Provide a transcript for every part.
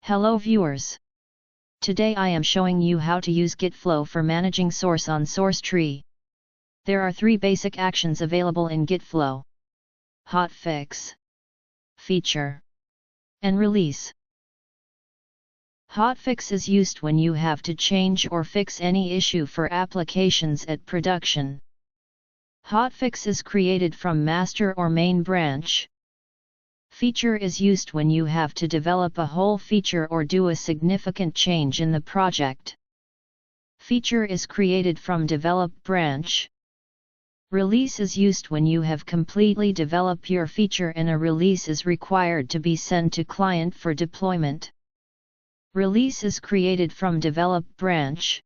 Hello viewers. Today I am showing you how to use Gitflow for managing source on source tree. There are 3 basic actions available in Gitflow: Hotfix, Feature, and Release. Hotfix is used when you have to change or fix any issue for applications at production. Hotfix is created from master or main branch. Feature is used when you have to develop a whole feature or do a significant change in the project. Feature is created from develop branch. Release is used when you have completely developed your feature and a release is required to be sent to client for deployment. Release is created from develop branch.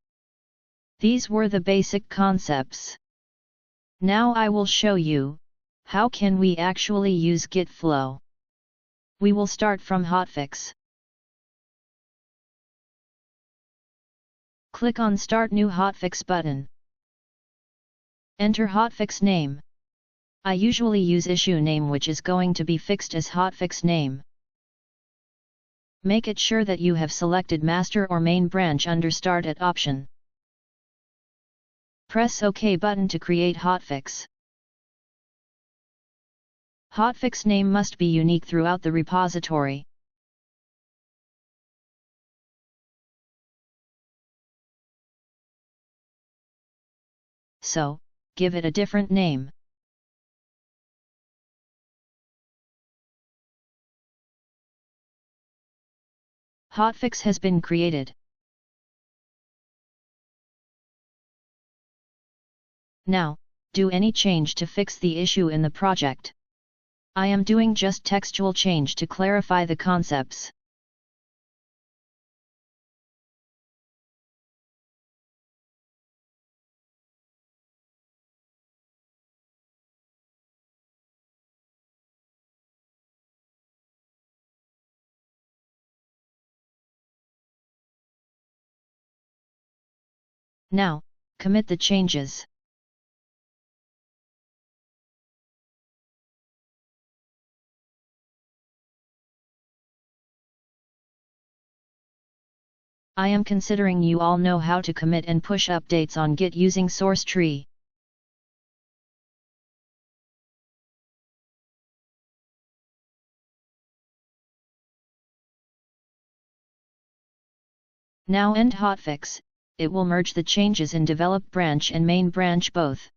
These were the basic concepts. Now I will show you, how can we actually use Gitflow. We will start from Hotfix. Click on Start New Hotfix button. Enter Hotfix name. I usually use issue name, which is going to be fixed as Hotfix name. Make it sure that you have selected master or main branch under Start at option. Press OK button to create Hotfix. Hotfix name must be unique throughout the repository. So, give it a different name. Hotfix has been created. Now, do any change to fix the issue in the project. I am doing just textual change to clarify the concepts. Now, commit the changes. I am considering you all know how to commit and push updates on Git using source tree. Now end Hotfix, it will merge the changes in develop branch and main branch both.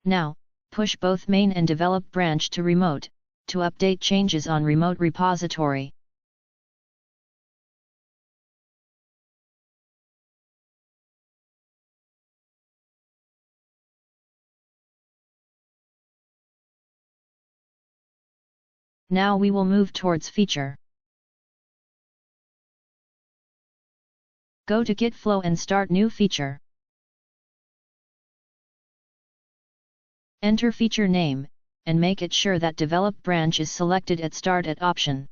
Now, push both main and develop branch to remote, to update changes on remote repository. Now we will move towards feature. Go to Gitflow and start new feature. Enter feature name, and make it sure that develop branch is selected at start at option.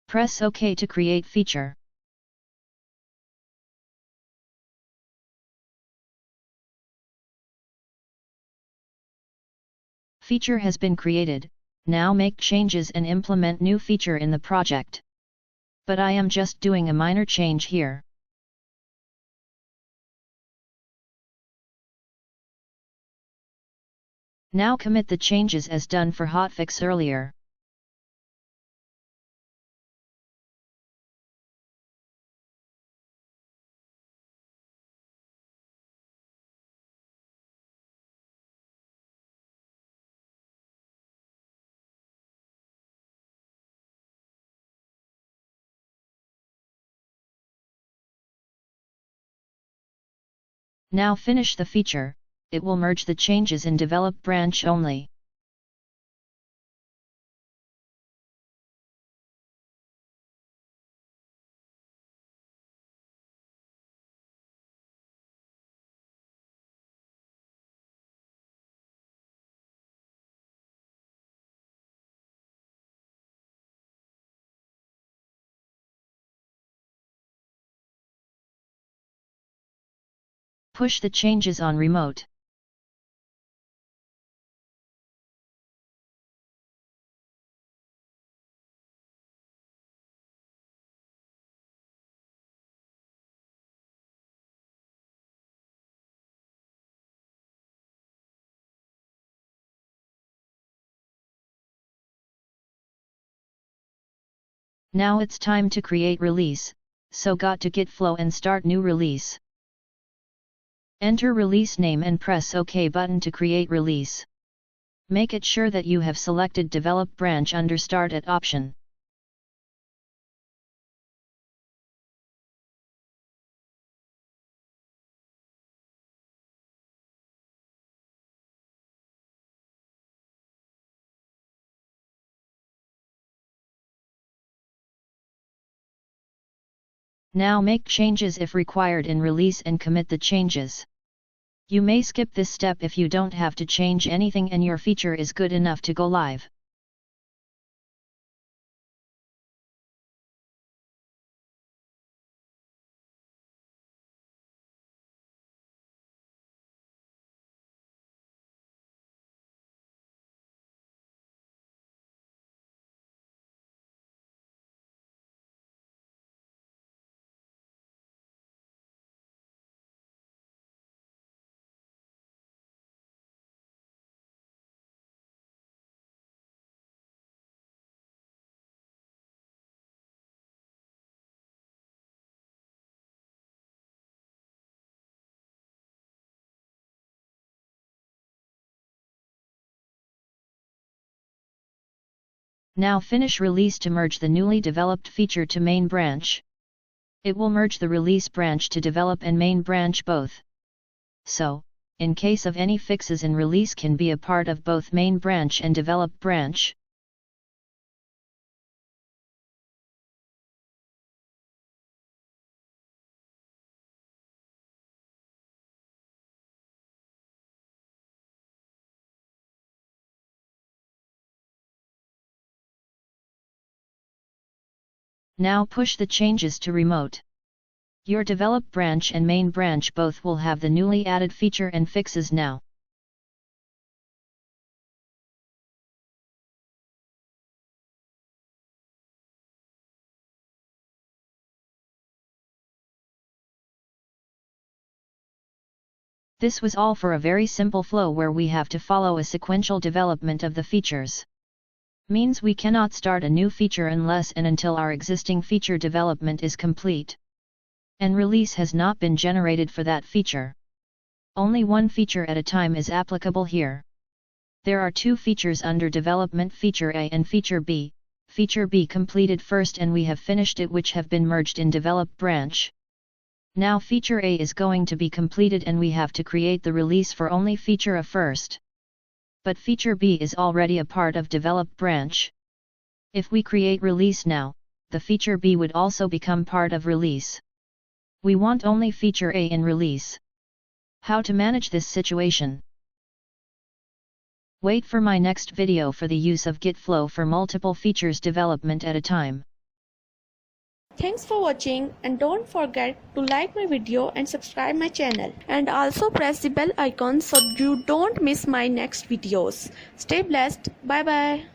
Press OK to create feature. Feature has been created. Now make changes and implement new feature in the project. But I am just doing a minor change here. Now commit the changes as done for Hotfix earlier. Now finish the feature, it will merge the changes in develop branch only. Push the changes on remote. Now it's time to create release, so go to Gitflow and start new release. Enter release name and press OK button to create release. Make it sure that you have selected Develop branch under Start at option. Now make changes if required in release and commit the changes. You may skip this step if you don't have to change anything and your feature is good enough to go live. Now finish release to merge the newly developed feature to main branch. It will merge the release branch to develop and main branch both. So, in case of any fixes in release can be a part of both main branch and develop branch. Now push the changes to remote. Your develop branch and main branch both will have the newly added feature and fixes now. This was all for a very simple flow where we have to follow a sequential development of the features. Means we cannot start a new feature unless and until our existing feature development is complete. And release has not been generated for that feature. Only one feature at a time is applicable here. There are two features under development, feature A and feature B. Feature B completed first and we have finished it, which have been merged in develop branch. Now feature A is going to be completed and we have to create the release for only feature A first. But feature B is already a part of develop branch. If we create release now, the feature B would also become part of release. We want only feature A in release. How to manage this situation? Wait for my next video for the use of Gitflow for multiple features development at a time. Thanks for watching, and don't forget to like my video and subscribe my channel, and also press the bell icon so you don't miss my next videos. Stay blessed. Bye bye.